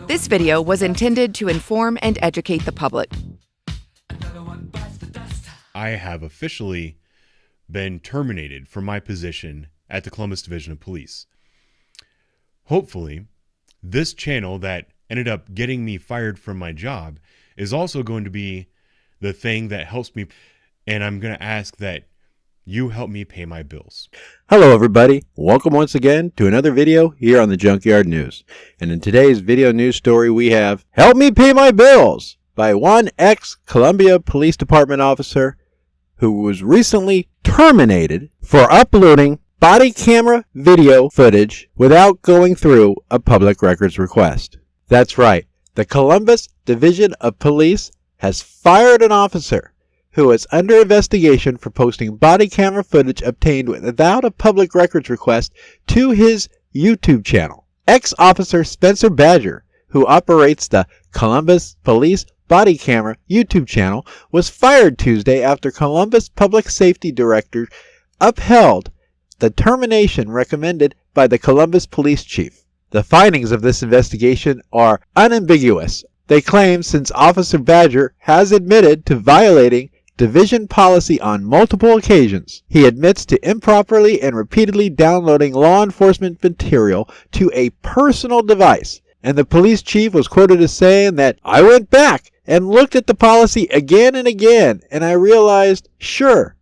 This video was intended to inform and educate the public. I have officially been terminated from my position at the Columbus Division of Police. Hopefully, this channel that ended up getting me fired from my job is also going to be the thing that helps me, and I'm going to ask that you help me pay my bills. Hello everybody, welcome once again to another video here on the Junkyard News. And in today's video news story we have Help Me Pay My Bills by one ex-Columbia Police Department officer who was recently terminated for uploading body camera video footage without going through a public records request. That's right, the Columbus Division of Police has fired an officer who is under investigation for posting body camera footage obtained without a public records request to his YouTube channel. Ex-Officer Spencer Badger, who operates the Columbus Police Body Camera YouTube channel, was fired Tuesday after Columbus Public Safety Director upheld the termination recommended by the Columbus Police Chief. The findings of this investigation are unambiguous. They claim since Officer Badger has admitted to violating division policy on multiple occasions, he admits to improperly and repeatedly downloading law enforcement material to a personal device. And the police chief was quoted as saying that, "I went back and looked at the policy again and again, and I realized, sure,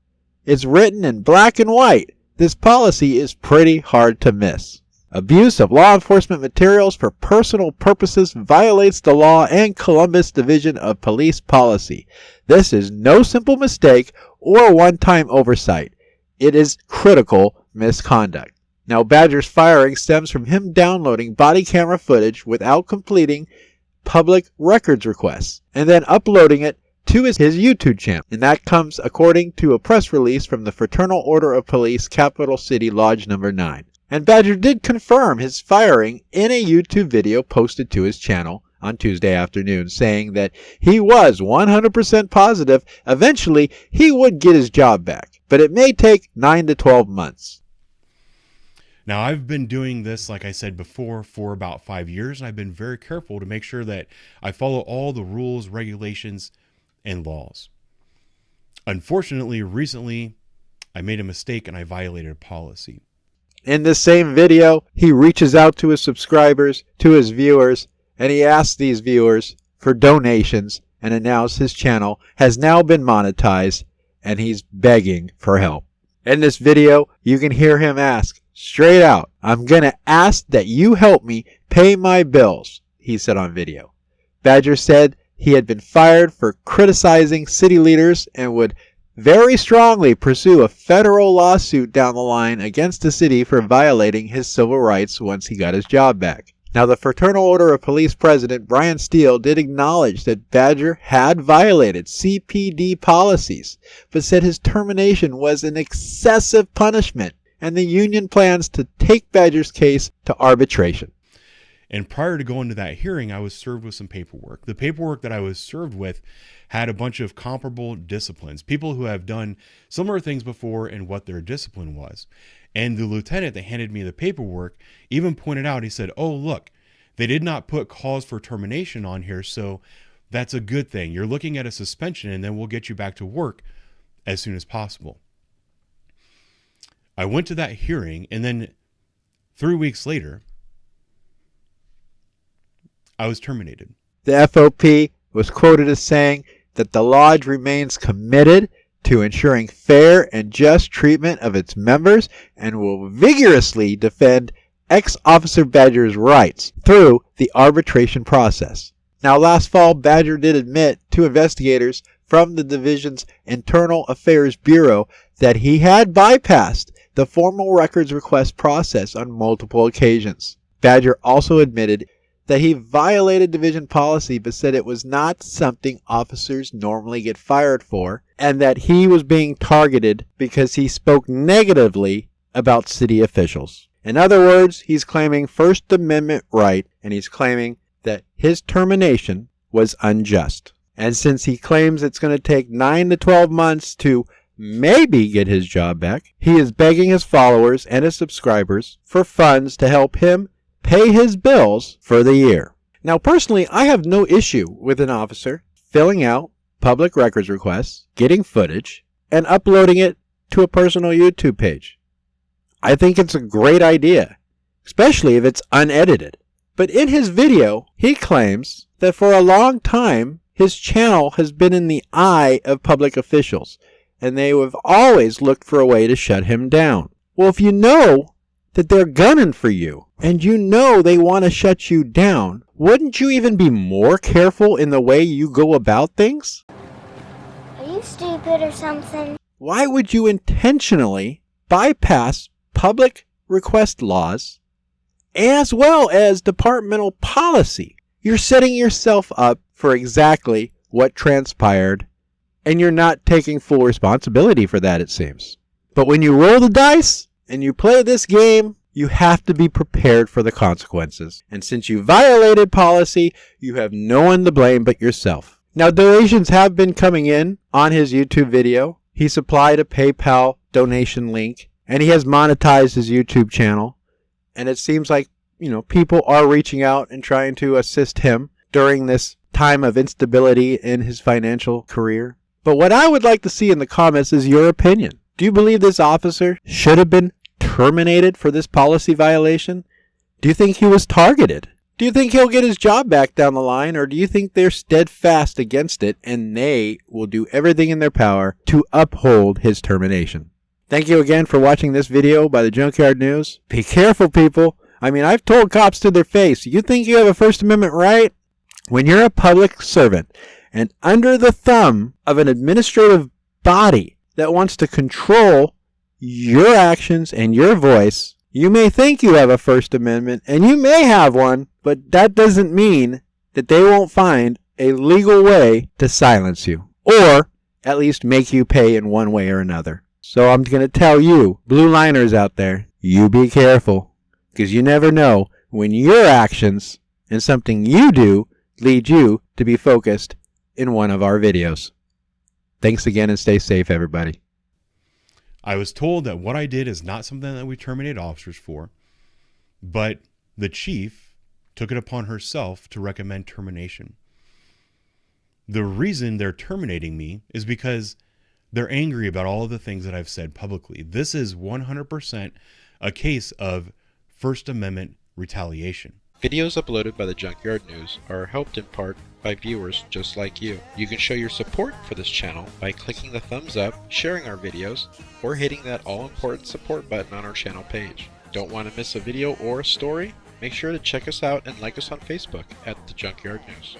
it's written in black and white. This policy is pretty hard to miss." Abuse of law enforcement materials for personal purposes violates the law and Columbus Division of Police policy. This is no simple mistake or one-time oversight. It is critical misconduct. Now, Badger's firing stems from him downloading body camera footage without completing public records requests and then uploading it to his YouTube channel. And that comes according to a press release from the Fraternal Order of Police, Capital City Lodge Number 9. And Badger did confirm his firing in a YouTube video posted to his channel on Tuesday afternoon, saying that he was 100% positive eventually he would get his job back, but it may take 9 to 12 months. Now, I've been doing this, like I said before, for about 5 years, and I've been very careful to make sure that I follow all the rules, regulations, and laws. Unfortunately, recently, I made a mistake and I violated a policy. In this same video, he reaches out to his subscribers, to his viewers, and he asks these viewers for donations and announced his channel has now been monetized and he's begging for help. In this video, you can hear him ask straight out, "I'm going to ask that you help me pay my bills," he said on video. Badger said he had been fired for criticizing city leaders and would very strongly pursue a federal lawsuit down the line against the city for violating his civil rights once he got his job back. Now, the Fraternal Order of Police President Bryant did acknowledge that Badger had violated CPD policies, but said his termination was an excessive punishment, and the union plans to take Badger's case to arbitration. And prior to going to that hearing, I was served with some paperwork. The paperwork that I was served with had a bunch of comparable disciplines, people who have done similar things before and what their discipline was. And the lieutenant that handed me the paperwork even pointed out, he said, "Oh, look, they did not put cause for termination on here, so that's a good thing. You're looking at a suspension, and then we'll get you back to work as soon as possible." I went to that hearing, and then 3 weeks later, I was terminated. The FOP was quoted as saying that the lodge remains committed to ensuring fair and just treatment of its members and will vigorously defend ex-Officer Badger's rights through the arbitration process. Now, last fall, Badger did admit to investigators from the division's Internal Affairs Bureau that he had bypassed the formal records request process on multiple occasions. Badger also admitted that he violated division policy but said it was not something officers normally get fired for, and that he was being targeted because he spoke negatively about city officials. In other words, he's claiming First Amendment right, and he's claiming that his termination was unjust. And since he claims it's going to take 9 to 12 months to maybe get his job back, he is begging his followers and his subscribers for funds to help him pay his bills for the year. Now, personally, I have no issue with an officer filling out public records requests, getting footage, and uploading it to a personal YouTube page. I think it's a great idea, especially if it's unedited. But in his video, he claims that for a long time, his channel has been in the eye of public officials, and they have always looked for a way to shut him down. Well, if you know that they're gunning for you, and you know they want to shut you down, wouldn't you even be more careful in the way you go about things? Are you stupid or something? Why would you intentionally bypass public request laws as well as departmental policy? You're setting yourself up for exactly what transpired, and you're not taking full responsibility for that, it seems. But when you roll the dice and you play this game, you have to be prepared for the consequences. And since you violated policy, you have no one to blame but yourself. Now, donations have been coming in on his YouTube video. He supplied a PayPal donation link, and he has monetized his YouTube channel. And it seems like, people are reaching out and trying to assist him during this time of instability in his financial career. But what I would like to see in the comments is your opinion. Do you believe this officer should have been terminated for this policy violation? Do you think he was targeted? Do you think he'll get his job back down the line, or do you think they're steadfast against it and they will do everything in their power to uphold his termination? Thank you again for watching this video by the Junkyard News. Be careful, people. I've told cops to their face, you think you have a First Amendment right? When you're a public servant and under the thumb of an administrative body that wants to control your actions and your voice, you may think you have a First Amendment, and you may have one, but that doesn't mean that they won't find a legal way to silence you, or at least make you pay in one way or another. So I'm going to tell you, blue liners out there, you be careful, because you never know when your actions and something you do lead you to be focused in one of our videos. Thanks again, and stay safe, everybody. I was told that what I did is not something that we terminate officers for, but the chief took it upon herself to recommend termination. The reason they're terminating me is because they're angry about all of the things that I've said publicly. This is 100% a case of First Amendment retaliation. Videos uploaded by the Junkyard News are helped in part by viewers just like you. You can show your support for this channel by clicking the thumbs up, sharing our videos, or hitting that all-important support button on our channel page. Don't want to miss a video or a story? Make sure to check us out and like us on Facebook at The Junkyard News.